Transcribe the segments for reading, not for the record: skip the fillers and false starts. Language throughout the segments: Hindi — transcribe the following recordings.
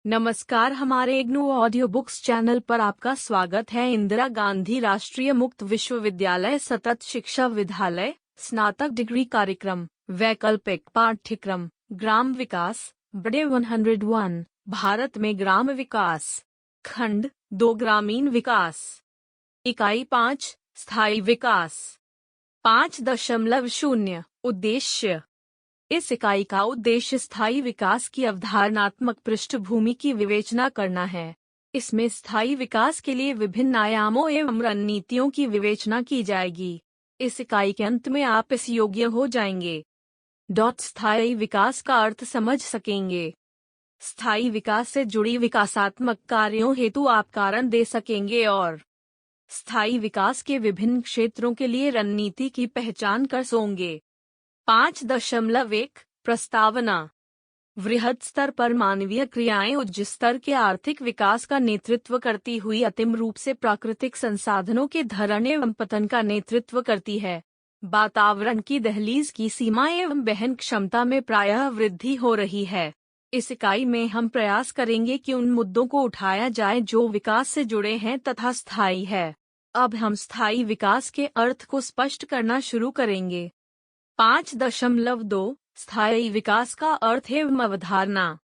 नमस्कार, हमारे इग्नू ऑडियो बुक्स चैनल पर आपका स्वागत है। इंदिरा गांधी राष्ट्रीय मुक्त विश्वविद्यालय सतत शिक्षा विद्यालय स्नातक डिग्री कार्यक्रम वैकल्पिक पाठ्यक्रम ग्राम विकास बड़े 101 भारत में ग्राम विकास खंड 2 ग्रामीण विकास इकाई 5 स्थायी विकास 5.0 उद्देश्य। इस इकाई का उद्देश्य स्थायी विकास की अवधारणात्मक पृष्ठभूमि की विवेचना करना है। इसमें स्थायी विकास के लिए विभिन्न आयामों एवं रणनीतियों की विवेचना की जाएगी। इस इकाई के अंत में आप इस योग्य हो जाएंगे। स्थायी विकास का अर्थ समझ सकेंगे। स्थायी विकास से जुड़ी विकासात्मक कार्यों हेतु आप कारण दे सकेंगे और स्थायी विकास के विभिन्न क्षेत्रों के लिए रणनीति की पहचान कर सोंगे। 5.1 प्रस्तावना। वृहद स्तर पर मानवीय क्रियाएं उच्च स्तर के आर्थिक विकास का नेतृत्व करती हुई अंतिम रूप से प्राकृतिक संसाधनों के धरण एवं पतन का नेतृत्व करती है। वातावरण की दहलीज की सीमा एवं वहन क्षमता में प्रायः वृद्धि हो रही है। इस इकाई में हम प्रयास करेंगे कि उन मुद्दों को उठाया जाए जो विकास से जुड़े हैं तथा स्थायी है। अब हम स्थायी विकास के अर्थ को स्पष्ट करना शुरू करेंगे। 5.2 स्थायी विकास का अर्थ एवं अवधारणा।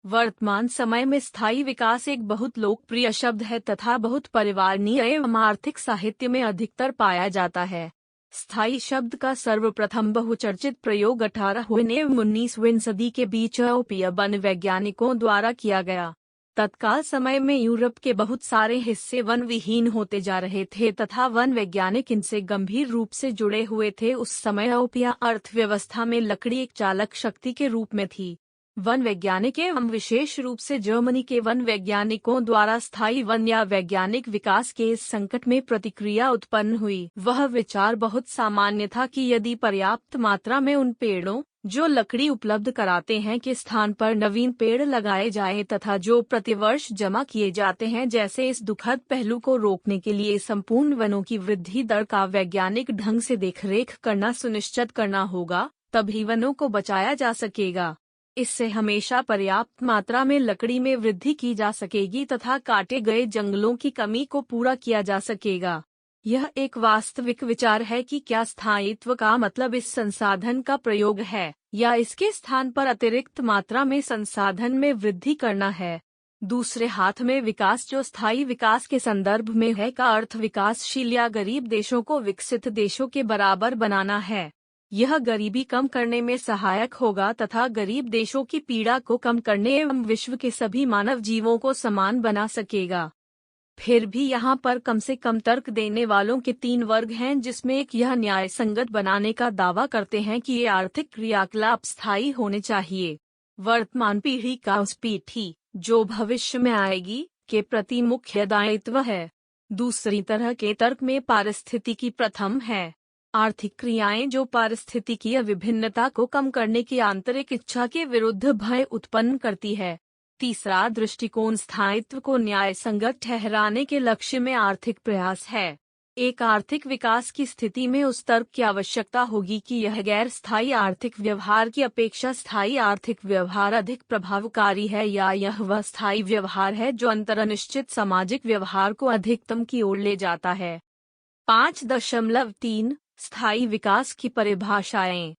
वर्तमान समय में स्थायी विकास एक बहुत लोकप्रिय शब्द है तथा बहुत परिवारणीय एवं आर्थिक साहित्य में अधिकतर पाया जाता है। स्थायी शब्द का सर्वप्रथम बहुचर्चित प्रयोग 18वीं एवं 19वीं सदी के बीच यूरोपीय वन वैज्ञानिकों द्वारा किया गया। तत्काल समय में यूरोप के बहुत सारे हिस्से वन विहीन होते जा रहे थे तथा वन वैज्ञानिक इनसे गंभीर रूप से जुड़े हुए थे। उस समय यूरोपीय अर्थव्यवस्था में लकड़ी एक चालक शक्ति के रूप में थी। वन वैज्ञानिक एवं विशेष रूप से जर्मनी के वन वैज्ञानिकों द्वारा स्थायी वन या वैज्ञानिक विकास के इस संकट में प्रतिक्रिया उत्पन्न हुई। वह विचार बहुत सामान्य था कि यदि पर्याप्त मात्रा में उन पेड़ों जो लकड़ी उपलब्ध कराते हैं के स्थान पर नवीन पेड़ लगाए जाएं तथा जो प्रतिवर्ष जमा किए जाते हैं, जैसे इस दुखद पहलू को रोकने के लिए संपूर्ण वनों की वृद्धि दर का वैज्ञानिक ढंग से देखरेख करना सुनिश्चित करना होगा, तभी वनों को बचाया जा सकेगा। इससे हमेशा पर्याप्त मात्रा में लकड़ी में वृद्धि की जा सकेगी तथा काटे गए जंगलों की कमी को पूरा किया जा सकेगा। यह एक वास्तविक विचार है कि क्या स्थायित्व का मतलब इस संसाधन का प्रयोग है या इसके स्थान पर अतिरिक्त मात्रा में संसाधन में वृद्धि करना है। दूसरे हाथ में विकास जो स्थायी विकास के संदर्भ में है का अर्थ विकासशील या गरीब देशों को विकसित देशों के बराबर बनाना है। यह गरीबी कम करने में सहायक होगा तथा गरीब देशों की पीड़ा को कम करने एवं विश्व के सभी मानव जीवों को समान बना सकेगा। फिर भी यहाँ पर कम से कम तर्क देने वालों के 3 वर्ग हैं, जिसमें एक यह न्याय संगत बनाने का दावा करते हैं कि ये आर्थिक क्रियाकलाप स्थायी होने चाहिए। वर्तमान पीढ़ी का उस पीढ़ी जो भविष्य में आएगी के प्रति मुख्य दायित्व है। दूसरी तरह के तर्क में पारिस्थितिकी प्रथम है। आर्थिक क्रियाएं जो पारिस्थितिकीय विभिन्नता को कम करने की आंतरिक इच्छा के विरुद्ध भय उत्पन्न करती है। तीसरा दृष्टिकोण स्थायित्व को न्याय संगत ठहराने के लक्ष्य में आर्थिक प्रयास है। एक आर्थिक विकास की स्थिति में उस तर्क की आवश्यकता होगी कि यह गैर स्थायी आर्थिक व्यवहार की अपेक्षा स्थायी आर्थिक व्यवहार अधिक प्रभावकारी है या यह वह स्थायी व्यवहार है जो अंतरनिश्चित सामाजिक व्यवहार को अधिकतम की ओर ले जाता है। 5.3 स्थायी विकास की परिभाषाएं।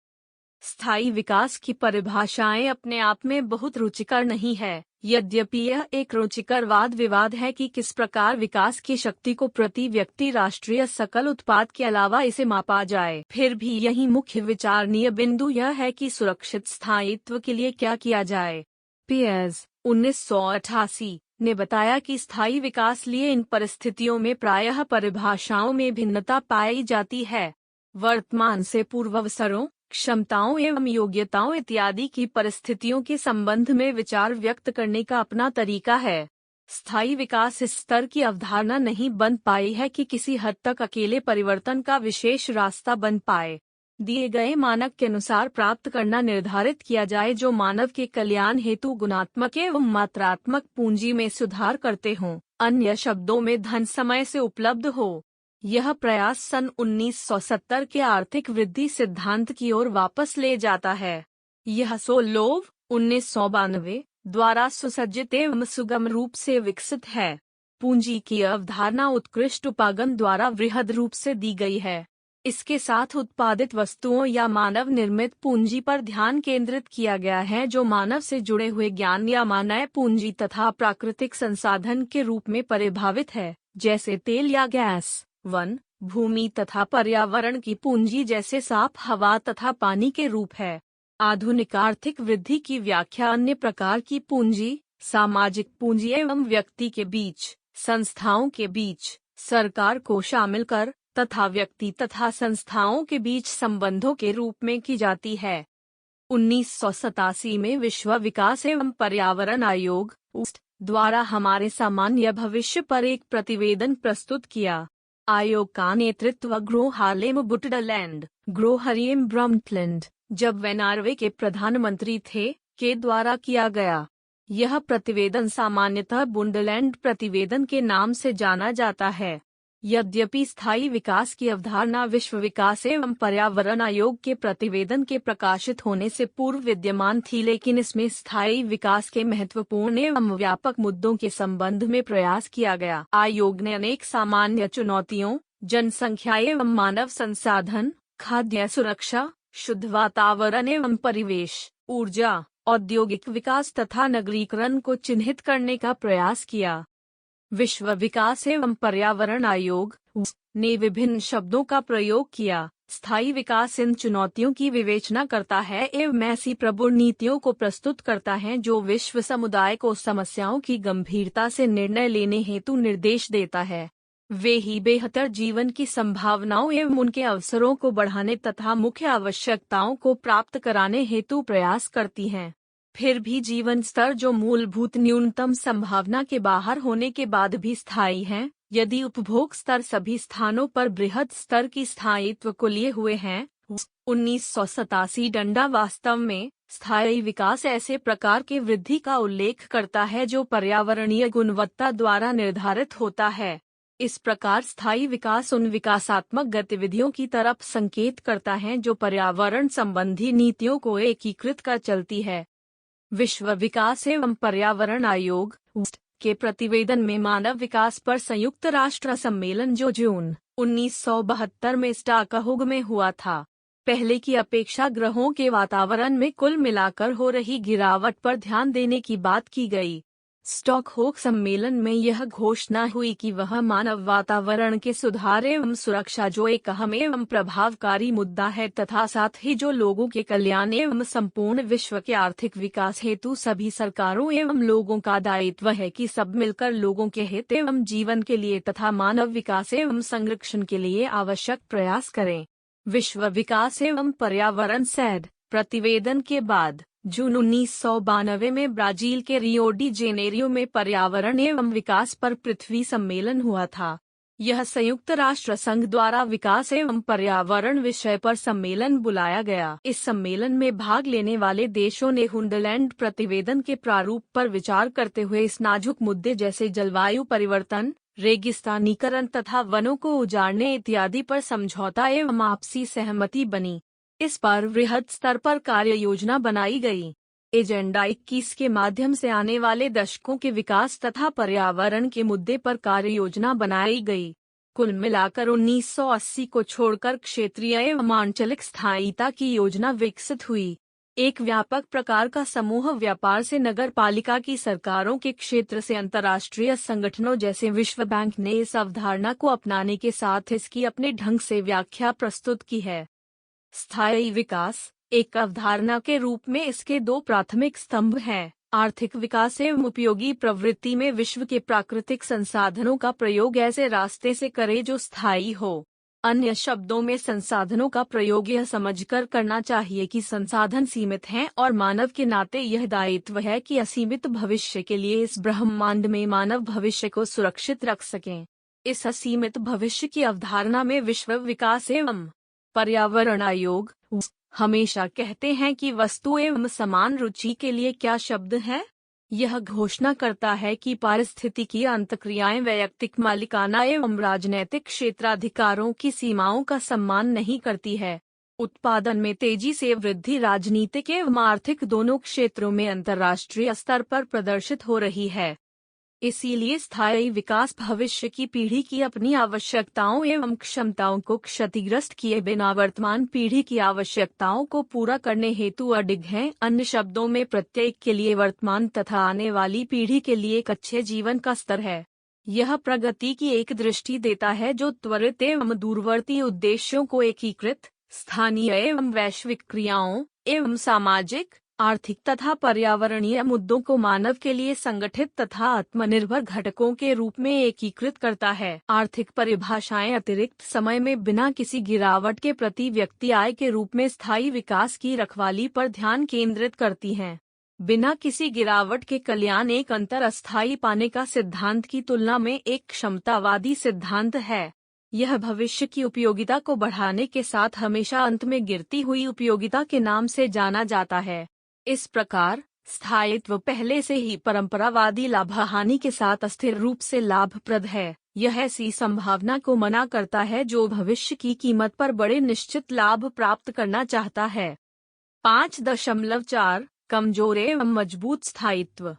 स्थायी विकास की परिभाषाएं अपने आप में बहुत रुचिकर नहीं है, यद्यपि यह एक रुचिकर वाद विवाद है कि किस प्रकार विकास की शक्ति को प्रति व्यक्ति राष्ट्रीय सकल उत्पाद के अलावा इसे मापा जाए। फिर भी यही मुख्य विचारणीय बिंदु यह है कि सुरक्षित स्थायित्व के लिए क्या किया जाए। पियर्स 1988 ने बताया कि स्थायी विकास लिए इन परिस्थितियों में प्रायः परिभाषाओं में भिन्नता पाई जाती है। वर्तमान से पूर्वावसरों, क्षमताओं एवं योग्यताओं इत्यादि की परिस्थितियों के संबंध में विचार व्यक्त करने का अपना तरीका है। स्थायी विकास इस स्तर की अवधारणा नहीं बन पाई है कि किसी हद तक अकेले परिवर्तन का विशेष रास्ता बन पाए। दिए गए मानक के अनुसार प्राप्त करना निर्धारित किया जाए जो मानव के कल्याण हेतु गुणात्मक एवं मात्रात्मक पूंजी में सुधार करते हों, अन्य शब्दों में धन समय से उपलब्ध हो। यह प्रयास सन 1970 के आर्थिक वृद्धि सिद्धांत की ओर वापस ले जाता है। यह सोलोव 1992 द्वारा सुसज्जित एवं सुगम रूप से विकसित है। पूंजी की अवधारणा उत्कृष्ट उपागम द्वारा वृहद रूप से दी गई है। इसके साथ उत्पादित वस्तुओं या मानव निर्मित पूंजी पर ध्यान केंद्रित किया गया है जो मानव से जुड़े हुए ज्ञान या मानव पूंजी तथा प्राकृतिक संसाधन के रूप में परिभावित है, जैसे तेल या गैस, वन, भूमि तथा पर्यावरण की पूंजी जैसे साफ हवा तथा पानी के रूप है। आधुनिक आर्थिक वृद्धि की व्याख्या अन्य प्रकार की पूंजी, सामाजिक पूंजी एवं व्यक्ति के बीच, संस्थाओं के बीच, सरकार को शामिल कर तथा व्यक्ति तथा संस्थाओं के बीच संबंधों के रूप में की जाती है। 1987 में विश्व विकास एवं पर्यावरण आयोग द्वारा हमारे सामान्य भविष्य पर एक प्रतिवेदन प्रस्तुत किया। आयोग का नेतृत्व ग्रो हार्लेम बुटडलैंड, ग्रो हरिएम ब्रम्टलैंड, जब वे नॉर्वे के प्रधानमंत्री थे, के द्वारा किया गया। यह प्रतिवेदन सामान्यतः बुंडलैंड प्रतिवेदन के नाम से जाना जाता है। यद्यपि स्थायी विकास की अवधारणा विश्व विकास एवं पर्यावरण आयोग के प्रतिवेदन के प्रकाशित होने से पूर्व विद्यमान थी, लेकिन इसमें स्थायी विकास के महत्वपूर्ण एवं व्यापक मुद्दों के संबंध में प्रयास किया गया। आयोग ने अनेक सामान्य चुनौतियों, जनसंख्या एवं मानव संसाधन, खाद्य सुरक्षा, शुद्ध वातावरण एवं परिवेश, ऊर्जा, औद्योगिक विकास तथा नगरीकरण को चिन्हित करने का प्रयास किया। विश्व विकास एवं पर्यावरण आयोग ने विभिन्न शब्दों का प्रयोग किया। स्थायी विकास इन चुनौतियों की विवेचना करता है एवं ऐसी प्रबुद्ध नीतियों को प्रस्तुत करता है जो विश्व समुदाय को समस्याओं की गंभीरता से निर्णय लेने हेतु निर्देश देता है। वे ही बेहतर जीवन की संभावनाओं एवं उनके अवसरों को बढ़ाने तथा मुख्य आवश्यकताओं को प्राप्त कराने हेतु प्रयास करती हैं। फिर भी जीवन स्तर जो मूलभूत न्यूनतम संभावना के बाहर होने के बाद भी स्थायी हैं, यदि उपभोग स्तर सभी स्थानों पर बृहद स्तर की स्थायित्व को लिए हुए हैं। 1987 डंडा वास्तव में स्थायी विकास ऐसे प्रकार के वृद्धि का उल्लेख करता है जो पर्यावरणीय गुणवत्ता द्वारा निर्धारित होता है। इस प्रकार स्थायी विकास उन विकासात्मक गतिविधियों की तरफ संकेत करता है जो पर्यावरण संबंधी नीतियों को एकीकृत कर चलती है। विश्व विकास एवं पर्यावरण आयोग के प्रतिवेदन में मानव विकास पर संयुक्त राष्ट्र सम्मेलन जो जून 1972 में स्टॉकहोम में हुआ था, पहले की अपेक्षा ग्रहों के वातावरण में कुल मिलाकर हो रही गिरावट पर ध्यान देने की बात की गई। स्टॉकहोम सम्मेलन में यह घोषणा हुई कि वह मानव वातावरण के सुधार एवं सुरक्षा जो एक अहम एवं प्रभावकारी मुद्दा है तथा साथ ही जो लोगों के कल्याण एवं संपूर्ण विश्व के आर्थिक विकास हेतु सभी सरकारों एवं लोगों का दायित्व है कि सब मिलकर लोगों के हित एवं जीवन के लिए तथा मानव विकास एवं संरक्षण के लिए आवश्यक प्रयास करें। विश्व विकास एवं पर्यावरण सैड प्रतिवेदन के बाद जून 1992 में ब्राजील के रियो डी जेनेरियो में पर्यावरण एवं विकास पर पृथ्वी सम्मेलन हुआ था। यह संयुक्त राष्ट्र संघ द्वारा विकास एवं पर्यावरण विषय पर सम्मेलन बुलाया गया। इस सम्मेलन में भाग लेने वाले देशों ने हुंडलैंड प्रतिवेदन के प्रारूप पर विचार करते हुए इस नाजुक मुद्दे जैसे जलवायु परिवर्तन, रेगिस्तानीकरण तथा वनों को उजाड़ने इत्यादि पर समझौता एवं आपसी सहमति बनी। इस पर वृहद स्तर पर कार्य योजना बनाई गई। एजेंडा 21 के माध्यम से आने वाले दशकों के विकास तथा पर्यावरण के मुद्दे पर कार्य योजना बनाई गई। कुल मिलाकर 1980 को छोड़कर क्षेत्रीय एवं आंचलिक स्थायिता की योजना विकसित हुई। एक व्यापक प्रकार का समूह व्यापार से नगर पालिका की सरकारों के क्षेत्र से अंतर्राष्ट्रीय संगठनों जैसे विश्व बैंक ने इस अवधारणा को अपनाने के साथ इसकी अपने ढंग से व्याख्या प्रस्तुत की है। स्थायी विकास एक अवधारणा के रूप में इसके दो प्राथमिक स्तंभ हैं। आर्थिक विकास एवं उपयोगी प्रवृत्ति में विश्व के प्राकृतिक संसाधनों का प्रयोग ऐसे रास्ते से करे जो स्थायी हो। अन्य शब्दों में संसाधनों का प्रयोग यह समझकर करना चाहिए कि संसाधन सीमित हैं और मानव के नाते यह दायित्व है कि असीमित भविष्य के लिए इस ब्रह्मांड में मानव भविष्य को सुरक्षित रख सकें। इस असीमित भविष्य की अवधारणा में विश्व विकास एवं पर्यावरण आयोग हमेशा कहते हैं कि वस्तु एवं समान रुचि के लिए क्या शब्द है। यह घोषणा करता है कि पारिस्थितिकी अंतःक्रियाएं वैयक्तिक मालिकाना एवं राजनैतिक क्षेत्राधिकारों की सीमाओं का सम्मान नहीं करती है। उत्पादन में तेजी से वृद्धि राजनीतिक एवं आर्थिक दोनों क्षेत्रों में अंतर्राष्ट्रीय स्तर पर प्रदर्शित हो रही है। इसीलिए स्थायी विकास भविष्य की पीढ़ी की अपनी आवश्यकताओं एवं क्षमताओं को क्षतिग्रस्त किए बिना वर्तमान पीढ़ी की आवश्यकताओं को पूरा करने हेतु अडिग है। अन्य शब्दों में प्रत्येक के लिए वर्तमान तथा आने वाली पीढ़ी के लिए एक अच्छे जीवन का स्तर है। यह प्रगति की एक दृष्टि देता है जो त्वरित एवं दूरवर्ती उद्देश्यों को एकीकृत, स्थानीय एवं वैश्विक क्रियाओं एवं सामाजिक, आर्थिक तथा पर्यावरणीय मुद्दों को मानव के लिए संगठित तथा आत्मनिर्भर घटकों के रूप में एकीकृत करता है। आर्थिक परिभाषाएं अतिरिक्त समय में बिना किसी गिरावट के प्रति व्यक्ति आय के रूप में स्थायी विकास की रखवाली पर ध्यान केंद्रित करती हैं। बिना किसी गिरावट के कल्याण एक अंतर अस्थायी पाने का सिद्धांत की तुलना में एक क्षमतावादी सिद्धांत है। यह भविष्य की उपयोगिता को बढ़ाने के साथ हमेशा अंत में गिरती हुई उपयोगिता के नाम से जाना जाता है। इस प्रकार स्थायित्व पहले से ही परंपरावादी लाभ हानि के साथ अस्थिर रूप से लाभप्रद है। यह ऐसी संभावना को मना करता है जो भविष्य की कीमत पर बड़े निश्चित लाभ प्राप्त करना चाहता है। 5.4 कमजोर एवं मजबूत स्थायित्व।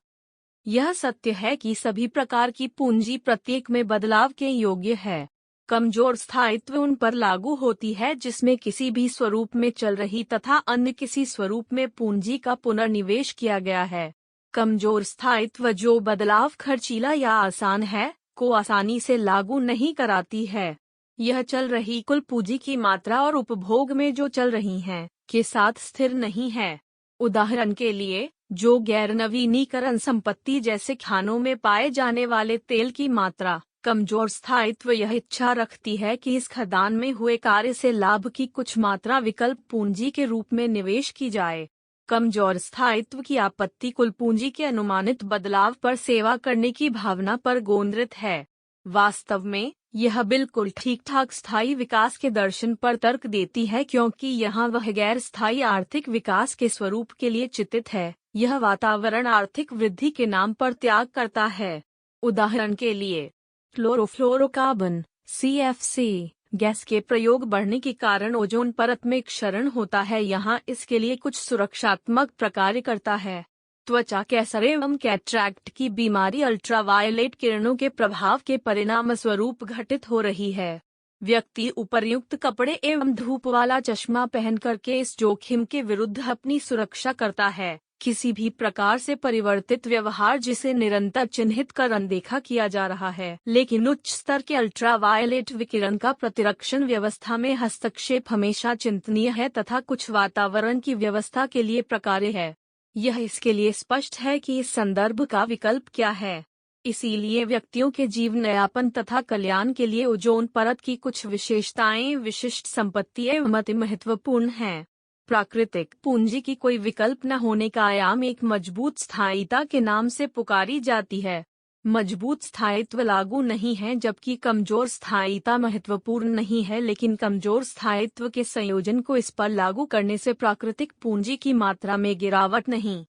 यह सत्य है कि सभी प्रकार की पूंजी प्रत्येक में बदलाव के योग्य है। कमजोर स्थायित्व उन पर लागू होती है जिसमें किसी भी स्वरूप में चल रही तथा अन्य किसी स्वरूप में पूंजी का पुनर्निवेश किया गया है। कमजोर स्थायित्व जो बदलाव खर्चीला या आसान है, को आसानी से लागू नहीं कराती है। यह चल रही कुल पूंजी की मात्रा और उपभोग में जो चल रही हैं, के साथ स्थिर नहीं है। उदाहरण के लिए, जो गैर नवीनीकरण संपत्ति जैसे खानों में पाए जाने वाले तेल की मात्रा, कमजोर स्थायित्व यह इच्छा रखती है कि इस खदान में हुए कार्य से लाभ की कुछ मात्रा विकल्प पूंजी के रूप में निवेश की जाए। कमजोर स्थायित्व की आपत्ति कुल पूंजी के अनुमानित बदलाव पर सेवा करने की भावना पर केंद्रित है। वास्तव में यह बिल्कुल ठीक-ठाक स्थायी विकास के दर्शन पर तर्क देती है, क्योंकि यहाँ वह गैर स्थायी आर्थिक विकास के स्वरूप के लिए चिंतित है। यह वातावरण आर्थिक वृद्धि के नाम पर त्याग करता है। उदाहरण के लिए, क्लोरोफ्लोरोकार्बन (CFC) गैस के प्रयोग बढ़ने के कारण ओजोन परत में क्षरण होता है। यहाँ इसके लिए कुछ सुरक्षात्मक प्रकार्य करता है। त्वचा कैंसर एवं कैटरैक्ट की बीमारी अल्ट्रावायलेट किरणों के प्रभाव के परिणाम स्वरूप घटित हो रही है। व्यक्ति उपर्युक्त कपड़े एवं धूप वाला चश्मा पहन करके इस जोखिम के विरुद्ध अपनी सुरक्षा करता है। किसी भी प्रकार से परिवर्तित व्यवहार जिसे निरंतर चिन्हित कर अनदेखा किया जा रहा है, लेकिन उच्च स्तर के अल्ट्रावायलेट विकिरण का प्रतिरक्षण व्यवस्था में हस्तक्षेप हमेशा चिंतनीय है तथा कुछ वातावरण की व्यवस्था के लिए प्रकार्य है। यह इसके लिए स्पष्ट है कि इस संदर्भ का विकल्प क्या है। इसीलिए व्यक्तियों के जीवनयापन तथा कल्याण के लिए ओजोन परत की कुछ विशेषताएं विशिष्ट संपत्ति एवं अति महत्वपूर्ण हैं। प्राकृतिक पूंजी की कोई विकल्प न होने का आयाम एक मजबूत स्थायिता के नाम से पुकारी जाती है। मजबूत स्थायित्व लागू नहीं है जबकि कमजोर स्थायिता महत्वपूर्ण नहीं है, लेकिन कमजोर स्थायित्व के संयोजन को इस पर लागू करने से प्राकृतिक पूंजी की मात्रा में गिरावट नहीं।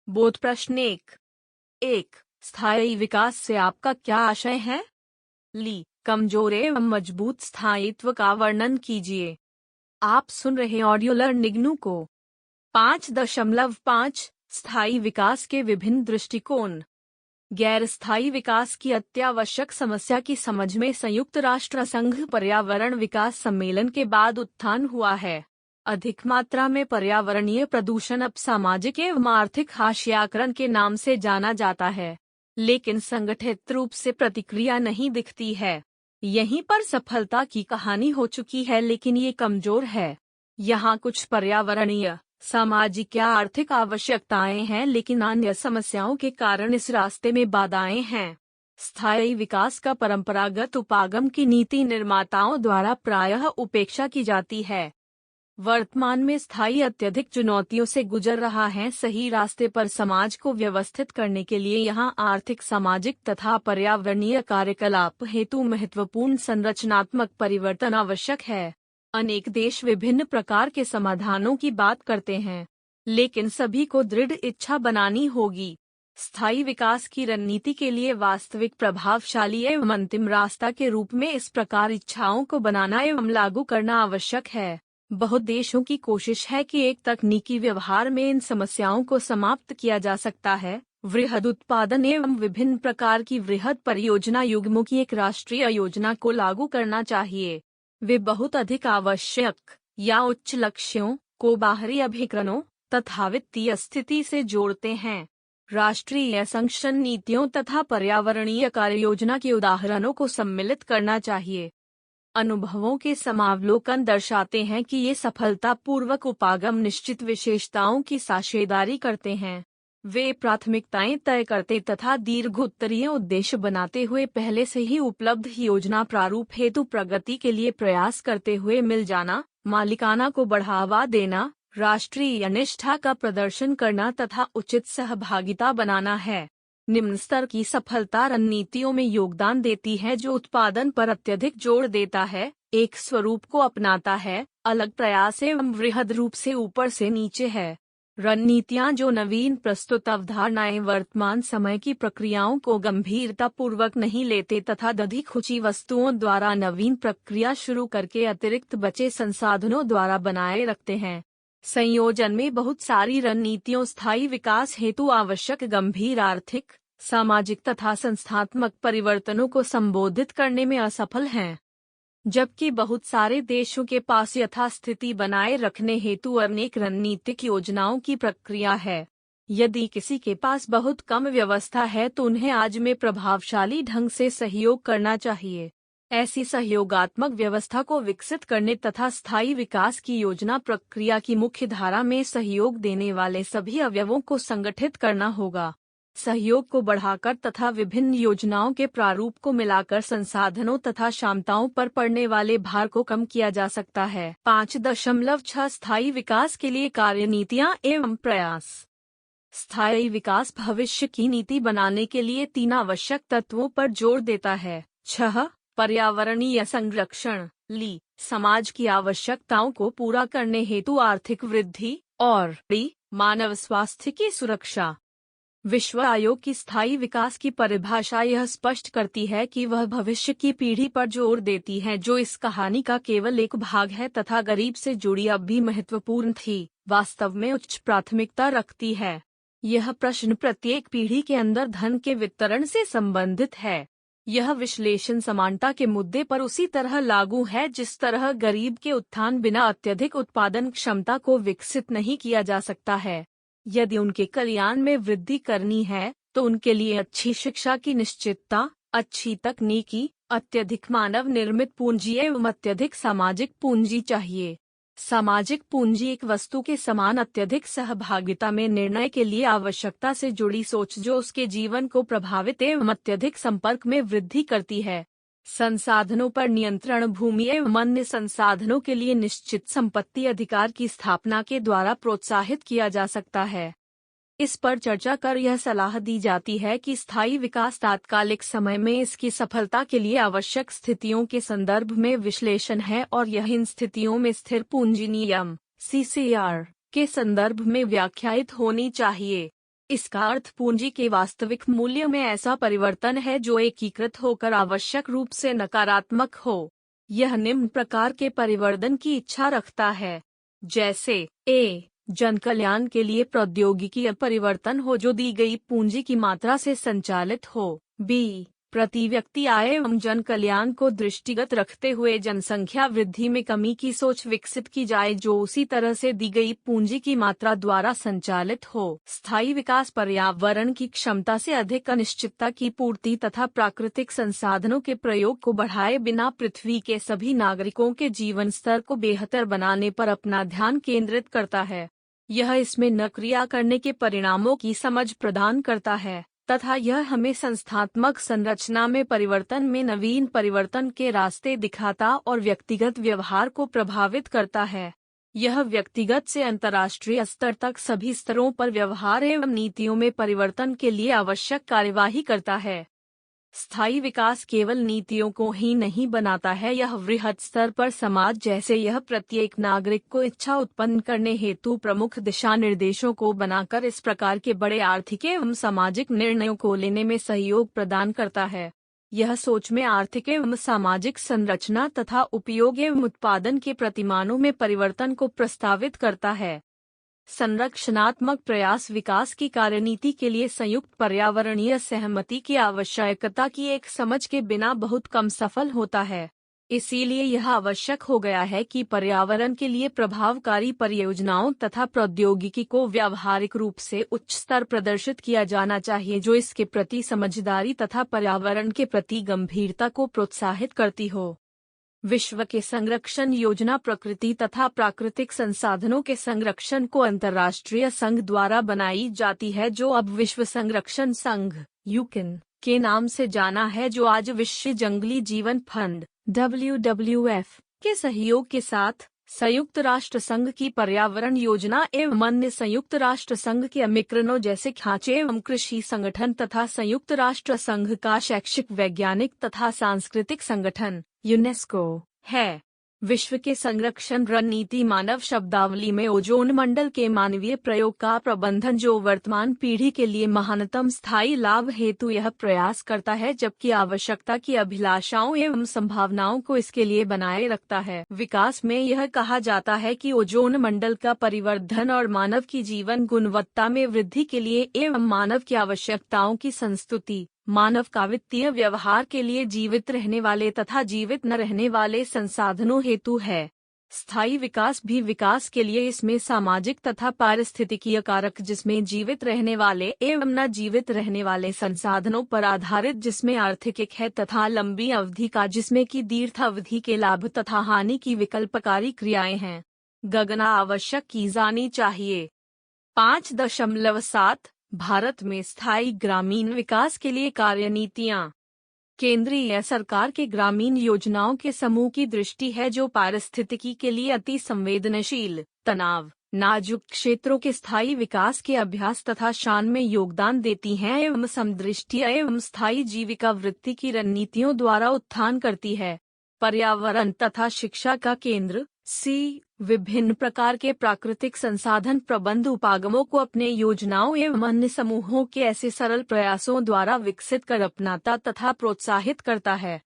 बोध प्रश्न 1 स्थायी विकास से आपका क्या आशय है? कमजोर एवं मजबूत स्थायित्व का वर्णन कीजिए। आप सुन रहे ऑडियो लर्निंग को। 5.5 स्थायी विकास के विभिन्न दृष्टिकोण। गैर स्थायी विकास की अत्यावश्यक समस्या की समझ में संयुक्त राष्ट्र संघ पर्यावरण विकास सम्मेलन के बाद उत्थान हुआ है। अधिक मात्रा में पर्यावरणीय प्रदूषण अब सामाजिक एवं आर्थिक हाशियाकरण के नाम से जाना जाता है, लेकिन संगठित रूप से प्रतिक्रिया नहीं दिखती है। यहीं पर सफलता की कहानी हो चुकी है, लेकिन ये कमजोर है। यहाँ कुछ पर्यावरणीय, सामाजिक या आर्थिक आवश्यकताएं हैं, लेकिन अन्य समस्याओं के कारण इस रास्ते में बाधाएं हैं। स्थायी विकास का परंपरागत उपागम की नीति निर्माताओं द्वारा प्रायः उपेक्षा की जाती है। वर्तमान में स्थायी अत्यधिक चुनौतियों से गुजर रहा है। सही रास्ते पर समाज को व्यवस्थित करने के लिए यहाँ आर्थिक, सामाजिक तथा पर्यावरणीय कार्यकलाप हेतु महत्वपूर्ण संरचनात्मक परिवर्तन आवश्यक है। अनेक देश विभिन्न प्रकार के समाधानों की बात करते हैं, लेकिन सभी को दृढ़ इच्छा बनानी होगी। स्थायी विकास की रणनीति के लिए वास्तविक, प्रभावशाली एवं अंतिम रास्ता के रूप में इस प्रकार इच्छाओं को बनाना एवं लागू करना आवश्यक है। बहुत देशों की कोशिश है कि एक तकनीकी व्यवहार में इन समस्याओं को समाप्त किया जा सकता है। वृहद उत्पादन एवं विभिन्न प्रकार की वृहद परियोजना युग्मों की एक राष्ट्रीय योजना को लागू करना चाहिए। वे बहुत अधिक आवश्यक या उच्च लक्ष्यों को बाहरी अभिकरणों तथा वित्तीय स्थिति से जोड़ते हैं। राष्ट्रीय संरक्षण नीतियों तथा पर्यावरणीय कार्य योजना के उदाहरणों को सम्मिलित करना चाहिए। अनुभवों के समावलोकन दर्शाते हैं कि ये सफलतापूर्वक उपागम निश्चित विशेषताओं की साझेदारी करते हैं। वे प्राथमिकताएं तय करते तथा दीर्घोत्तरीय उद्देश्य बनाते हुए पहले से ही उपलब्ध योजना प्रारूप हेतु प्रगति के लिए प्रयास करते हुए मिल जाना, मालिकाना को बढ़ावा देना, राष्ट्रीय निष्ठा का प्रदर्शन करना तथा उचित सहभागिता बनाना है। निम्न स्तर की सफलता रणनीतियों में योगदान देती है जो उत्पादन पर अत्यधिक जोर देता है, एक स्वरूप को अपनाता है, अलग प्रयास एवं वृहद रूप से ऊपर से नीचे है। रणनीतियां जो नवीन प्रस्तुत अवधारणाएं वर्तमान समय की प्रक्रियाओं को गंभीरतापूर्वक नहीं लेते तथा अधिक ऊंची वस्तुओं द्वारा नवीन प्रक्रिया शुरू करके अतिरिक्त बचे संसाधनों द्वारा बनाए रखते हैं। संयोजन में बहुत सारी रणनीतियों स्थायी विकास हेतु आवश्यक गंभीर आर्थिक, सामाजिक तथा संस्थात्मक परिवर्तनों को संबोधित करने में असफल हैं, जबकि बहुत सारे देशों के पास यथास्थिति बनाए रखने हेतु अनेक रणनीतिक योजनाओं की प्रक्रिया है। यदि किसी के पास बहुत कम व्यवस्था है तो उन्हें आज में प्रभावशाली ढंग से सहयोग करना चाहिए। ऐसी सहयोगात्मक व्यवस्था को विकसित करने तथा स्थायी विकास की योजना प्रक्रिया की मुख्य धारा में सहयोग देने वाले सभी अवयवों को संगठित करना होगा। सहयोग को बढ़ाकर तथा विभिन्न योजनाओं के प्रारूप को मिलाकर संसाधनों तथा क्षमताओं पर पड़ने वाले भार को कम किया जा सकता है। 5.6 स्थायी विकास के लिए कार्यनीतियां एवं प्रयास। स्थायी विकास भविष्य की नीति बनाने के लिए 3 आवश्यक तत्वों पर जोर देता है। 6. पर्यावरणीय संरक्षण, ली, समाज की आवश्यकताओं को पूरा करने हेतु आर्थिक वृद्धि, और डी, मानव स्वास्थ्य की सुरक्षा। विश्व आयोग की स्थायी विकास की परिभाषा यह स्पष्ट करती है कि वह भविष्य की पीढ़ी पर जोर देती है जो इस कहानी का केवल एक भाग है तथा गरीब से जुड़ी अब भी महत्वपूर्ण थी, वास्तव में उच्च प्राथमिकता रखती है। यह प्रश्न प्रत्येक पीढ़ी के अंदर धन के वितरण से संबंधित है। यह विश्लेषण समानता के मुद्दे पर उसी तरह लागू है जिस तरह गरीब के उत्थान बिना अत्यधिक उत्पादन क्षमता को विकसित नहीं किया जा सकता है। यदि उनके कल्याण में वृद्धि करनी है तो उनके लिए अच्छी शिक्षा की निश्चितता, अच्छी तकनीकी, अत्यधिक मानव निर्मित पूंजी एवं अत्यधिक सामाजिक पूंजी चाहिए। सामाजिक पूंजी एक वस्तु के समान अत्यधिक सहभागिता में निर्णय के लिए आवश्यकता से जुड़ी सोच जो उसके जीवन को प्रभावित एवं अत्यधिक संपर्क में वृद्धि करती है। संसाधनों पर नियंत्रण, भूमि एवं अन्य संसाधनों के लिए निश्चित संपत्ति अधिकार की स्थापना के द्वारा प्रोत्साहित किया जा सकता है। इस पर चर्चा कर यह सलाह दी जाती है कि स्थायी विकास तात्कालिक समय में इसकी सफलता के लिए आवश्यक स्थितियों के संदर्भ में विश्लेषण है और यह इन स्थितियों में स्थिर पूंजी नियम (CCR) के संदर्भ में व्याख्यायित होनी चाहिए। इसका अर्थ पूंजी के वास्तविक मूल्य में ऐसा परिवर्तन है जो एकीकृत होकर आवश्यक रूप से नकारात्मक हो। यह निम्न प्रकार के परिवर्तन की इच्छा रखता है, जैसे a. जन कल्याण के लिए प्रौद्योगिकी परिवर्तन हो जो दी गई पूंजी की मात्रा से संचालित हो। b. प्रति व्यक्ति आय एवं जन कल्याण को दृष्टिगत रखते हुए जनसंख्या वृद्धि में कमी की सोच विकसित की जाए जो उसी तरह से दी गई पूंजी की मात्रा द्वारा संचालित हो। स्थायी विकास पर्यावरण की क्षमता से अधिक अनिश्चितता की पूर्ति तथा प्राकृतिक संसाधनों के प्रयोग को बढ़ाए बिना पृथ्वी के सभी नागरिकों के जीवन स्तर को बेहतर बनाने पर अपना ध्यान केंद्रित करता है। यह इसमें न क्रिया करने के परिणामों की समझ प्रदान करता है तथा यह हमें संस्थात्मक संरचना में परिवर्तन में नवीन परिवर्तन के रास्ते दिखाता और व्यक्तिगत व्यवहार को प्रभावित करता है। यह व्यक्तिगत से अंतर्राष्ट्रीय स्तर तक सभी स्तरों पर व्यवहार एवं नीतियों में परिवर्तन के लिए आवश्यक कार्यवाही करता है। स्थायी विकास केवल नीतियों को ही नहीं बनाता है, यह वृहद स्तर पर समाज जैसे यह प्रत्येक नागरिक को इच्छा उत्पन्न करने हेतु प्रमुख दिशा निर्देशों को बनाकर इस प्रकार के बड़े आर्थिक एवं सामाजिक निर्णयों को लेने में सहयोग प्रदान करता है। यह सोच में आर्थिक एवं सामाजिक संरचना तथा उपयोग एवं उत्पादन के प्रतिमानों में परिवर्तन को प्रस्तावित करता है। संरक्षणात्मक प्रयास विकास की कार्यनीति के लिए संयुक्त पर्यावरणीय सहमति की आवश्यकता की एक समझ के बिना बहुत कम सफल होता है। इसीलिए यह आवश्यक हो गया है कि पर्यावरण के लिए प्रभावकारी परियोजनाओं तथा प्रौद्योगिकी को व्यावहारिक रूप से उच्च स्तर प्रदर्शित किया जाना चाहिए, जो इसके प्रति समझदारी तथा पर्यावरण के प्रति गंभीरता को प्रोत्साहित करती हो। विश्व के संरक्षण योजना प्रकृति तथा प्राकृतिक संसाधनों के संरक्षण को अंतर्राष्ट्रीय संघ द्वारा बनाई जाती है, जो अब विश्व संरक्षण संघ यूएन के नाम से जाना है, जो आज विश्व जंगली जीवन फंड WWF के सहयोग के साथ संयुक्त राष्ट्र संघ की पर्यावरण योजना एवं अन्य संयुक्त राष्ट्र संघ के अमिक्रनों जैसे खांचे एवं कृषि संगठन तथा संयुक्त राष्ट्र संघ का शैक्षिक वैज्ञानिक तथा सांस्कृतिक संगठन यूनेस्को है। विश्व के संरक्षण रणनीति मानव शब्दावली में ओजोन मंडल के मानवीय प्रयोग का प्रबंधन, जो वर्तमान पीढ़ी के लिए महानतम स्थायी लाभ हेतु यह प्रयास करता है, जबकि आवश्यकता की अभिलाषाओं एवं संभावनाओं को इसके लिए बनाए रखता है। विकास में यह कहा जाता है कि ओजोन मंडल का परिवर्धन और मानव की जीवन गुणवत्ता में वृद्धि के लिए एवं मानव की आवश्यकताओं की संस्तुति, मानव का वित्तीय व्यवहार के लिए जीवित रहने वाले तथा जीवित न रहने वाले संसाधनों हेतु है। स्थायी विकास भी विकास के लिए इसमें सामाजिक तथा पारिस्थितिकीय कारक, जिसमें जीवित रहने वाले एवं न जीवित रहने वाले संसाधनों पर आधारित, जिसमें आर्थिक है, तथा लंबी अवधि का, जिसमें की दीर्घ अवधि के लाभ तथा हानि की विकल्पकारी क्रियाएं हैं, गणना आवश्यक की जानी चाहिए। 5.7 भारत में स्थायी ग्रामीण विकास के लिए कार्यनीतियाँ। केंद्रीय सरकार के ग्रामीण योजनाओं के समूह की दृष्टि है, जो पारिस्थितिकी के लिए अति संवेदनशील, तनाव, नाजुक क्षेत्रों के स्थायी विकास के अभ्यास तथा शान में योगदान देती हैं एवं समदृष्टि एवं स्थायी जीविका वृत्ति की रणनीतियों द्वारा उत्थान करती है। पर्यावरण तथा शिक्षा का केंद्र विभिन्न प्रकार के प्राकृतिक संसाधन प्रबंध उपागमों को अपने योजनाओं एवं अन्य समूहों के ऐसे सरल प्रयासों द्वारा विकसित कर अपनाता तथा प्रोत्साहित करता है।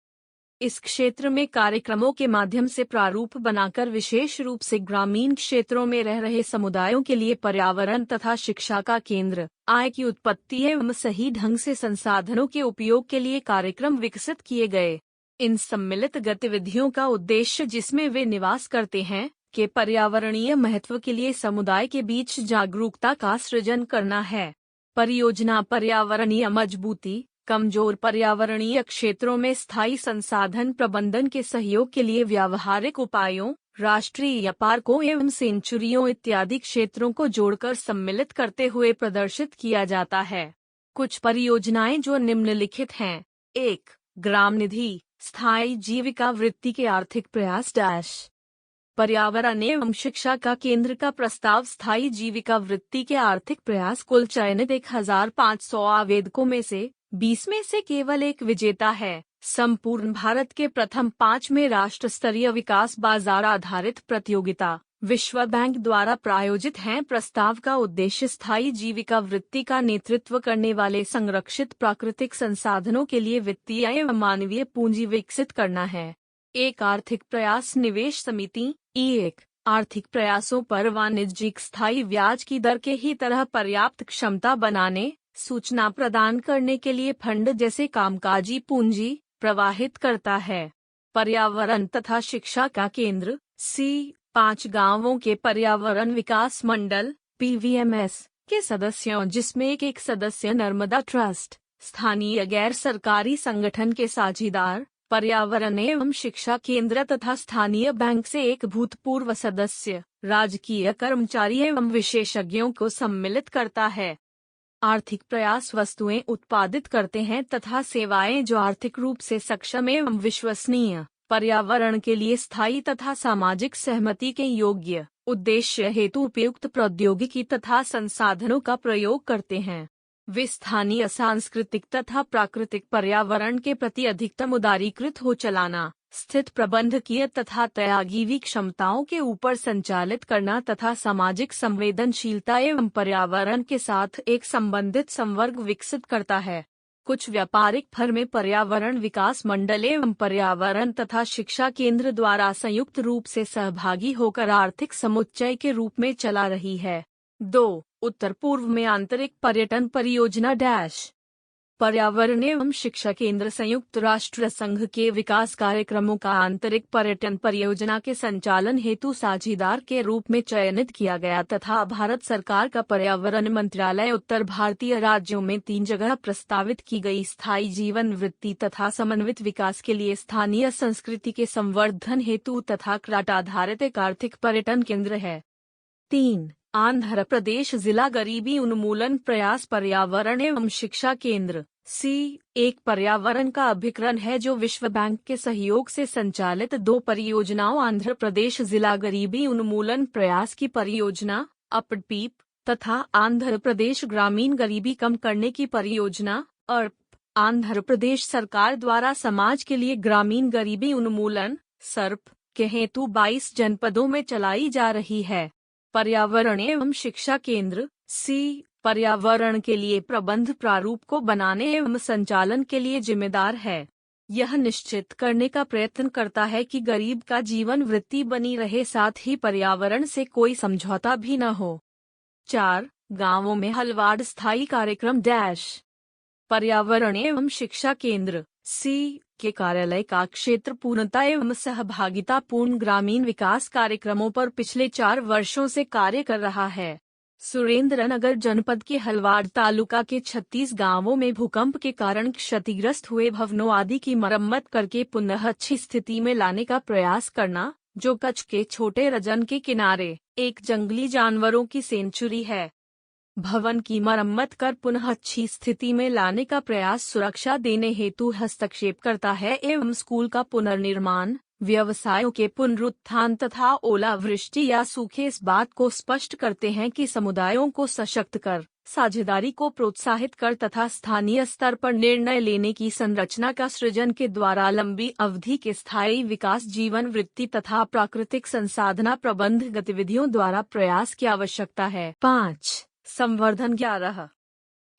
इस क्षेत्र में कार्यक्रमों के माध्यम से प्रारूप बनाकर विशेष रूप से ग्रामीण क्षेत्रों में रह रहे समुदायों के लिए पर्यावरण तथा शिक्षा का केंद्र, आय की उत्पत्ति एवं सही ढंग से संसाधनों के उपयोग के लिए कार्यक्रम विकसित किए गए। इन सम्मिलित गतिविधियों का उद्देश्य, जिसमें वे निवास करते हैं, के पर्यावरणीय महत्व के लिए समुदाय के बीच जागरूकता का सृजन करना है। परियोजना पर्यावरणीय मजबूती, कमजोर पर्यावरणीय क्षेत्रों में स्थायी संसाधन प्रबंधन के सहयोग के लिए व्यावहारिक उपायों, राष्ट्रीय पार्कों एवं सेंचुरियों इत्यादि क्षेत्रों को जोड़कर सम्मिलित करते हुए प्रदर्शित किया जाता है। कुछ परियोजनाएं जो निम्नलिखित हैं। 1. ग्राम निधि, स्थायी जीविका वृत्ति के आर्थिक प्रयास पर्यावरण एवं शिक्षा का केंद्र का प्रस्ताव स्थायी जीविका वृत्ति के आर्थिक प्रयास कुल चयनित 1500 आवेदकों में से 20 में से केवल एक विजेता है। संपूर्ण भारत के प्रथम 5 में राष्ट्र स्तरीय विकास बाजार आधारित प्रतियोगिता विश्व बैंक द्वारा प्रायोजित हैं। प्रस्ताव का उद्देश्य स्थायी जीविका वृत्ति का नेतृत्व करने वाले संरक्षित प्राकृतिक संसाधनों के लिए वित्तीय एवं मानवीय पूंजी विकसित करना है। एक आर्थिक प्रयास निवेश समिति एक आर्थिक प्रयासों पर वाणिज्यिक स्थायी ब्याज की दर के ही तरह पर्याप्त क्षमता बनाने, सूचना प्रदान करने के लिए फंड जैसे कामकाजी पूंजी प्रवाहित करता है। पर्यावरण तथा शिक्षा का केंद्र 5 गांवों के पर्यावरण विकास मंडल PVMS के सदस्यों, जिसमें एक सदस्य नर्मदा ट्रस्ट, स्थानीय गैर सरकारी संगठन के साझीदार, पर्यावरण एवं शिक्षा केंद्र तथा स्थानीय बैंक से एक भूतपूर्व सदस्य, राजकीय कर्मचारी एवं विशेषज्ञों को सम्मिलित करता है। आर्थिक प्रयास वस्तुएं उत्पादित करते हैं तथा सेवाएं जो आर्थिक रूप से सक्षम एवं विश्वसनीय, पर्यावरण के लिए स्थायी तथा सामाजिक सहमति के योग्य, उद्देश्य हेतु उपयुक्त प्रौद्योगिकी तथा संसाधनों का प्रयोग करते हैं। वे स्थानीय सांस्कृतिक तथा प्राकृतिक पर्यावरण के प्रति अधिकतम उदारीकृत हो चलाना, स्थित प्रबंधकीय तथा त्यागीवी क्षमताओं के ऊपर संचालित करना तथा सामाजिक संवेदनशीलता एवं पर्यावरण के साथ एक संबंधित संवर्ग विकसित करता है। कुछ व्यापारिक फर्में पर्यावरण विकास मंडल एवं पर्यावरण तथा शिक्षा केंद्र द्वारा संयुक्त रूप से सहभागी होकर आर्थिक समुच्चय के रूप में चला रही है। 2. उत्तर पूर्व में आंतरिक पर्यटन परियोजना डैश पर्यावरण एवं शिक्षा केंद्र संयुक्त राष्ट्र संघ के विकास कार्यक्रमों का आंतरिक पर्यटन परियोजना के संचालन हेतु साझेदार के रूप में चयनित किया गया तथा भारत सरकार का पर्यावरण मंत्रालय उत्तर भारतीय राज्यों में 3 जगह प्रस्तावित की गई स्थायी जीवन वृत्ति तथा समन्वित विकास के लिए स्थानीय संस्कृति के संवर्धन हेतु तथा क्राट आधारित एक आर्थिक पर्यटन केंद्र है। 3. आंध्र प्रदेश जिला गरीबी उन्मूलन प्रयास पर्यावरण एवं शिक्षा केंद्र एक पर्यावरण का अभिकरण है जो विश्व बैंक के सहयोग से संचालित 2 परियोजनाओं आंध्र प्रदेश जिला गरीबी उन्मूलन प्रयास की परियोजना अपडपीप तथा आंध्र प्रदेश ग्रामीण गरीबी कम करने की परियोजना अर्प आंध्र प्रदेश सरकार द्वारा समाज के लिए ग्रामीण गरीबी उन्मूलन सर्प के हेतु 22 जनपदों में चलाई जा रही है। पर्यावरण एवं शिक्षा केंद्र पर्यावरण के लिए प्रबंध प्रारूप को बनाने एवं संचालन के लिए जिम्मेदार है। यह निश्चित करने का प्रयत्न करता है कि गरीब का जीवन वृत्ति बनी रहे, साथ ही पर्यावरण से कोई समझौता भी न हो। 4. गांवों में हलवाड़ स्थायी कार्यक्रम डैश पर्यावरण एवं शिक्षा केंद्र के कार्यालय का क्षेत्र पूर्णता एवं सहभागिता पूर्ण ग्रामीण विकास कार्यक्रमों पर पिछले 4 वर्षों से कार्य कर रहा है। सुरेंद्रनगर जनपद के हलवाड़ तालुका के 36 गांवों में भूकंप के कारण क्षतिग्रस्त हुए भवनों आदि की मरम्मत करके पुनः अच्छी स्थिति में लाने का प्रयास करना, जो कच्छ के छोटे रजन के किनारे एक जंगली जानवरों की सेंचुरी है। भवन की मरम्मत कर पुनः अच्छी स्थिति में लाने का प्रयास सुरक्षा देने हेतु हस्तक्षेप करता है एवं स्कूल का पुनर्निर्माण, व्यवसायों के पुनरुत्थान तथा ओलावृष्टि या सूखे इस बात को स्पष्ट करते हैं कि समुदायों को सशक्त कर, साझेदारी को प्रोत्साहित कर तथा स्थानीय स्तर पर निर्णय लेने की संरचना का सृजन के द्वारा लंबी अवधि के स्थायी विकास जीवन वृत्ति तथा प्राकृतिक संसाधना प्रबंध गतिविधियों द्वारा प्रयास की आवश्यकता है। 5. संवर्धन 11.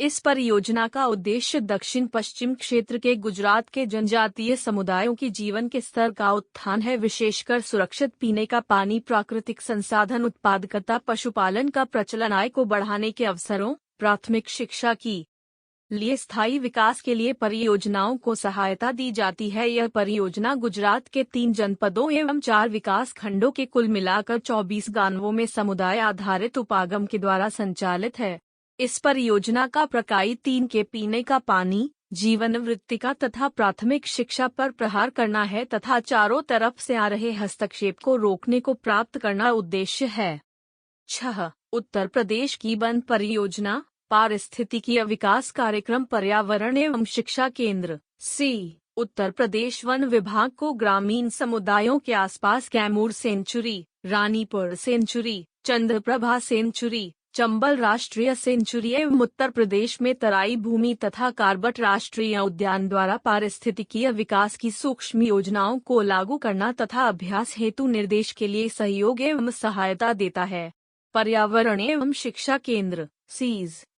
इस परियोजना का उद्देश्य दक्षिण पश्चिम क्षेत्र के गुजरात के जनजातीय समुदायों की जीवन के स्तर का उत्थान है, विशेषकर सुरक्षित पीने का पानी, प्राकृतिक संसाधन उत्पादकता, पशुपालन का प्रचलन, आय को बढ़ाने के अवसरों, प्राथमिक शिक्षा की लिए स्थायी विकास के लिए परियोजनाओं को सहायता दी जाती है। यह परियोजना गुजरात के 3 जनपदों एवं 4 विकास खंडों के कुल मिलाकर 24 गांवों में समुदाय आधारित उपागम के द्वारा संचालित है। इस परियोजना का प्रकाई 3 के पीने का पानी, जीवन वृत्तिका तथा प्राथमिक शिक्षा पर प्रहार करना है तथा चारों तरफ से आ रहे हस्तक्षेप को रोकने को प्राप्त करना उद्देश्य है। 6. उत्तर प्रदेश की वन परियोजना पारिस्थितिकीय विकास कार्यक्रम पर्यावरण एवं शिक्षा केंद्र उत्तर प्रदेश वन विभाग को ग्रामीण समुदायों के आसपास Kaimur sanctuary, Ranipur sanctuary, Chandraprabha sanctuary, Chambal राष्ट्रीय सेंचुरी एवं उत्तर प्रदेश में तराई भूमि तथा कार्बट राष्ट्रीय उद्यान द्वारा पारिस्थितिकीय विकास की सूक्ष्म योजनाओं को लागू करना तथा अभ्यास हेतु निर्देश के लिए सहयोग एवं सहायता देता है। पर्यावरण एवं शिक्षा केंद्र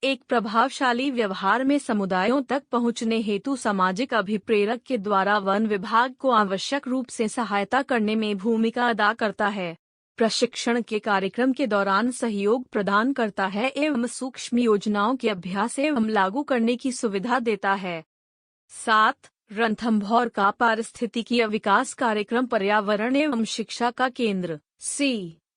एक प्रभावशाली व्यवहार में समुदायों तक पहुंचने हेतु सामाजिक अभिप्रेरक के द्वारा वन विभाग को आवश्यक रूप से सहायता करने में भूमिका अदा करता है। प्रशिक्षण के कार्यक्रम के दौरान सहयोग प्रदान करता है एवं सूक्ष्म योजनाओं के अभ्यास एवं लागू करने की सुविधा देता है। 7. रणथंभौर का पारिस्थितिकीय विकास कार्यक्रम पर्यावरण एवं शिक्षा का केंद्र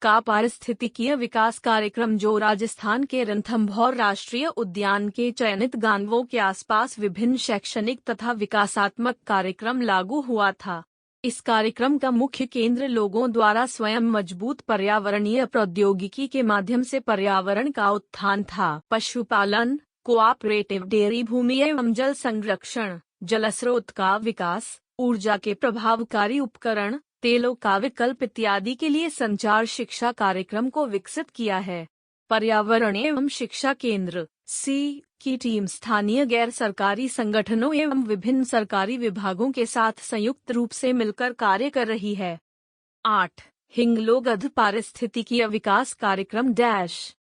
का पारिस्थितिकीय विकास कार्यक्रम जो राजस्थान के रणथंभौर राष्ट्रीय उद्यान के चयनित गांवों के आसपास विभिन्न शैक्षणिक तथा विकासात्मक कार्यक्रम लागू हुआ था। इस कार्यक्रम का मुख्य केंद्र लोगों द्वारा स्वयं मजबूत पर्यावरणीय प्रौद्योगिकी के माध्यम से पर्यावरण का उत्थान था। पशुपालन, कोऑपरेटिव डेयरी, भूमि एवं जल संरक्षण, जलस्रोत का विकास, ऊर्जा के प्रभावकारी उपकरण, तेलों का विकल्प इत्यादि के लिए संचार शिक्षा कार्यक्रम को विकसित किया है। पर्यावरण एवं शिक्षा केंद्र की टीम स्थानीय गैर सरकारी संगठनों एवं विभिन्न सरकारी विभागों के साथ संयुक्त रूप से मिलकर कार्य कर रही है। 8. हिंगलोगध पारिस्थितिकीय विकास कार्यक्रम डैश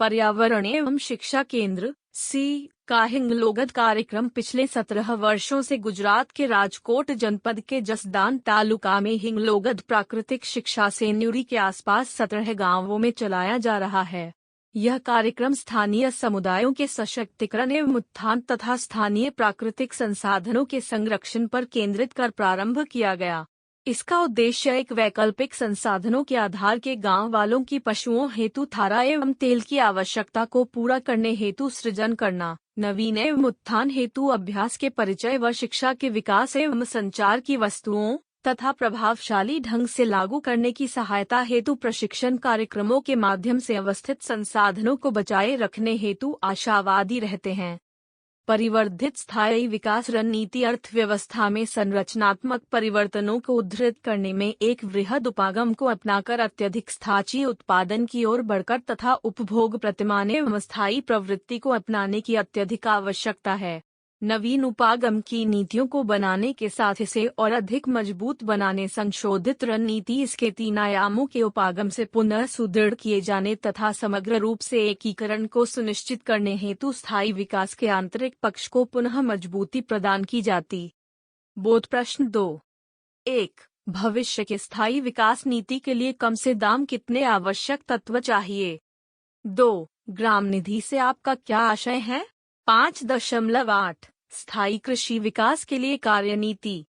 पर्यावरण एवं शिक्षा केंद्र सी का हिंगलोगद कार्यक्रम पिछले 17 वर्षों से गुजरात के राजकोट जनपद के जसदान तालुका में हिंगलोगद प्राकृतिक शिक्षा सेन्यूरी के आसपास 17 गांवों में चलाया जा रहा है। यह कार्यक्रम स्थानीय समुदायों के सशक्तिकरण एवं उत्थान तथा स्थानीय प्राकृतिक संसाधनों के संरक्षण पर केंद्रित कर प्रारंभ किया गया। इसका उद्देश्य एक वैकल्पिक संसाधनों के आधार के गांव वालों की पशुओं हेतु थारा एवं तेल की आवश्यकता को पूरा करने हेतु सृजन करना, नवीन एवं उत्थान हेतु अभ्यास के परिचय व शिक्षा के विकास एवं संचार की वस्तुओं तथा प्रभावशाली ढंग से लागू करने की सहायता हेतु प्रशिक्षण कार्यक्रमों के माध्यम से अवस्थित संसाधनों को बचाए रखने हेतु आशावादी रहते हैं। परिवर्धित स्थायी विकास रणनीति अर्थव्यवस्था में संरचनात्मक परिवर्तनों को उद्धृत करने में एक वृहद उपागम को अपनाकर अत्यधिक स्थायी उत्पादन की ओर बढ़कर तथा उपभोग प्रतिमान एवं स्थायी प्रवृत्ति को अपनाने की अत्यधिक आवश्यकता है। नवीन उपागम की नीतियों को बनाने के साथ इसे और अधिक मजबूत बनाने संशोधित रणनीति इसके 3 आयामों के उपागम से पुनः सुदृढ़ किए जाने तथा समग्र रूप से एकीकरण को सुनिश्चित करने हेतु स्थायी विकास के आंतरिक पक्ष को पुनः मजबूती प्रदान की जाती। बोध प्रश्न 2। 1. भविष्य के स्थायी विकास नीति के लिए कम से दाम कितने आवश्यक तत्व चाहिए? 2. ग्राम निधि से आपका क्या आशय है? 5.8 स्थायी कृषि विकास के लिए कार्यनीति।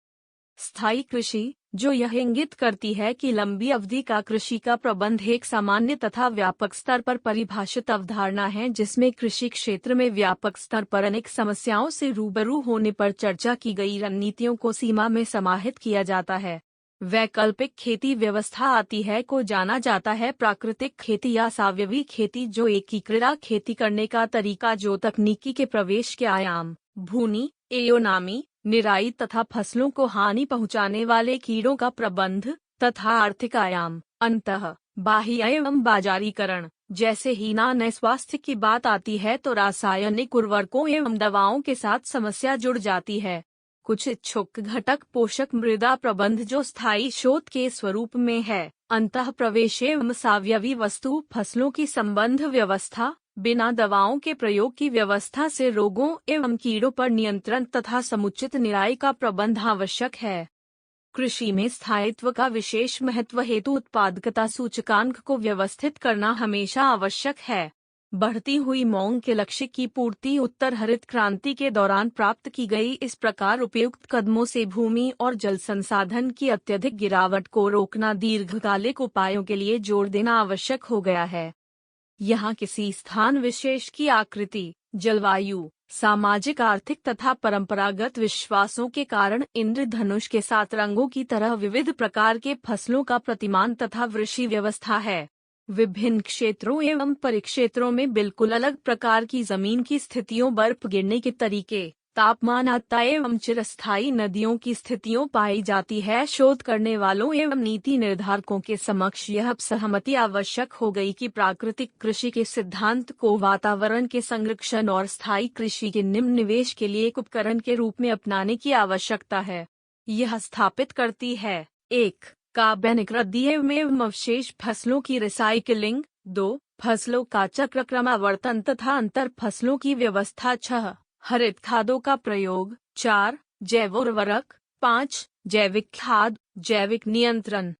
स्थायी कृषि, जो यह इंगित करती है कि लंबी अवधि का कृषि का प्रबंध एक सामान्य तथा व्यापक स्तर पर परिभाषित अवधारणा है जिसमें कृषि क्षेत्र में व्यापक स्तर पर अनेक समस्याओं से रूबरू होने पर चर्चा की गई रणनीतियों को सीमा में समाहित किया जाता है। वैकल्पिक खेती व्यवस्था आती है को जाना जाता है प्राकृतिक खेती या सावयवी खेती, जो एकीकृत खेती करने का तरीका जो तकनीकी के प्रवेश के आयाम, भूनी, एयोनामी, निराई तथा फसलों को हानि पहुंचाने वाले कीड़ों का प्रबंध तथा आर्थिक आयाम, अंतः बाह्य एवं बाजारीकरण, जैसे ही न स्वास्थ्य की बात आती है तो रासायनिक उर्वरकों एवं दवाओं के साथ समस्या जुड़ जाती है। कुछ इच्छुक घटक पोषक मृदा प्रबंध जो स्थायी शोध के स्वरूप में है, अंतः प्रवेश एवं सावयवी वस्तु फसलों की संबंध व्यवस्था, बिना दवाओं के प्रयोग की व्यवस्था से रोगों एवं कीड़ों पर नियंत्रण तथा समुचित निराई का प्रबंध आवश्यक है। कृषि में स्थायित्व का विशेष महत्व हेतु उत्पादकता सूचकांक को व्यवस्थित करना हमेशा आवश्यक है। बढ़ती हुई मांग के लक्ष्य की पूर्ति उत्तर हरित क्रांति के दौरान प्राप्त की गई। इस प्रकार उपयुक्त कदमों से भूमि और जल संसाधन की अत्यधिक गिरावट को रोकना दीर्घकालिक उपायों के लिए जोर देना आवश्यक हो गया है। यहाँ किसी स्थान विशेष की आकृति, जलवायु, सामाजिक आर्थिक तथा परंपरागत विश्वासों के कारण इंद्रधनुष के 7 रंगों की तरह विविध प्रकार के फसलों का प्रतिमान तथा वृषि व्यवस्था है। विभिन्न क्षेत्रों एवं परिक्षेत्रों में बिल्कुल अलग प्रकार की जमीन की स्थितियों, बर्फ गिरने के तरीके, तापमान एवं चिरस्थायी नदियों की स्थितियों पाई जाती है। शोध करने वालों एवं नीति निर्धारकों के समक्ष यह सहमति आवश्यक हो गई कि प्राकृतिक कृषि के सिद्धांत को वातावरण के संरक्षण और स्थायी कृषि के निम्न निवेश के लिए एक उपकरण के रूप में अपनाने की आवश्यकता है। यह स्थापित करती है: 1. कार्बनिक रद्दी एवं अवशेष फसलों की रिसाइकिलिंग। 2. फसलों का चक्र क्रमावर्तन तथा अंतर फसलों की व्यवस्था। 6. हरित खादों का प्रयोग। 4. जैव उर्वरक। 5. जैविक खाद, जैविक नियंत्रण।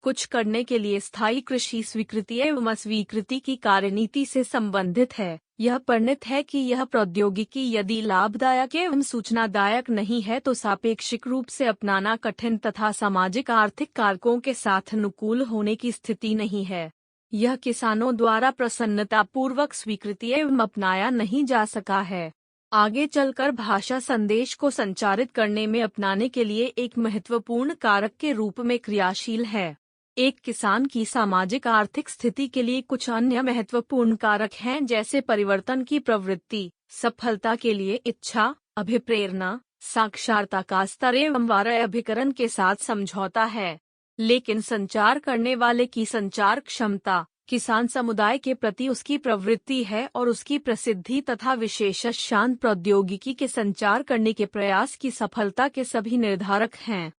कुछ करने के लिए स्थायी कृषि स्वीकृति एवं अस्वीकृति की कार्यनीति से संबंधित है। यह परिणत है कि यह प्रौद्योगिकी यदि लाभदायक एवं सूचनादायक नहीं है तो सापेक्षिक रूप से अपनाना कठिन तथा सामाजिक आर्थिक कारकों के साथ अनुकूल होने की स्थिति नहीं है। यह किसानों द्वारा प्रसन्नतापूर्वक स्वीकृति एवं अपनाया नहीं जा सका है। आगे चलकर भाषा संदेश को संचारित करने में अपनाने के लिए एक महत्वपूर्ण कारक के रूप में क्रियाशील है। एक किसान की सामाजिक आर्थिक स्थिति के लिए कुछ अन्य महत्वपूर्ण कारक हैं, जैसे परिवर्तन की प्रवृत्ति, सफलता के लिए इच्छा, अभिप्रेरणा, साक्षरता का स्तर एवं वारयभिकरण के साथ समझौता है। लेकिन संचार करने वाले की संचार क्षमता, किसान समुदाय के प्रति उसकी प्रवृत्ति है और उसकी प्रसिद्धि तथा विशेष शान प्रौद्योगिकी के संचार करने के प्रयास की सफलता के सभी निर्धारक हैं।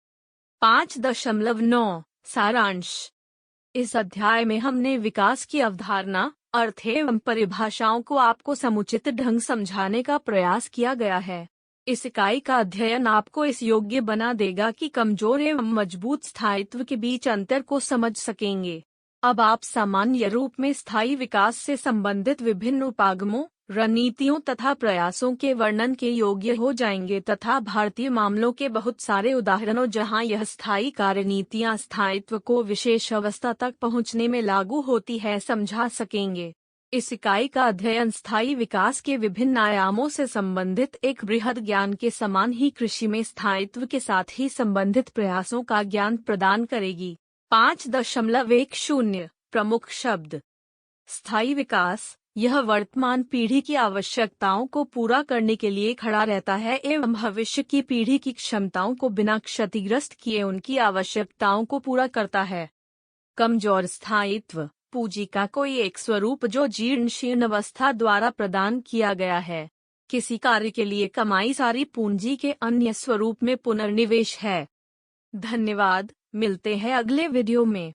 5.9 सारांश। इस अध्याय में हमने विकास की अवधारणा, अर्थ एवं परिभाषाओं को आपको समुचित ढंग समझाने का प्रयास किया गया है। इस इकाई का अध्ययन आपको इस योग्य बना देगा कि कमजोर एवं मजबूत स्थायित्व के बीच अंतर को समझ सकेंगे। अब आप सामान्य रूप में स्थायी विकास से संबंधित विभिन्न उपागमों, रणनीतियों तथा प्रयासों के वर्णन के योग्य हो जाएंगे तथा भारतीय मामलों के बहुत सारे उदाहरणों जहां यह स्थायी कार्यनीतियां स्थायित्व को विशेष अवस्था तक पहुंचने में लागू होती है समझा सकेंगे। इस इकाई का अध्ययन स्थायी विकास के विभिन्न आयामों से संबंधित एक बृहद ज्ञान के समान ही कृषि में स्थायित्व के साथ ही संबंधित प्रयासों का ज्ञान प्रदान करेगी। 5.10 प्रमुख शब्द। स्थायी विकास, यह वर्तमान पीढ़ी की आवश्यकताओं को पूरा करने के लिए खड़ा रहता है एवं भविष्य की पीढ़ी की क्षमताओं को बिना क्षतिग्रस्त किए उनकी आवश्यकताओं को पूरा करता है। कमजोर स्थायित्व, पूंजी का कोई एक स्वरूप जो जीर्ण शीर्ण अवस्था द्वारा प्रदान किया गया है। किसी कार्य के लिए कमाई सारी पूंजी के अन्य स्वरूप में पुनर्निवेश है। धन्यवाद, मिलते हैं अगले वीडियो में।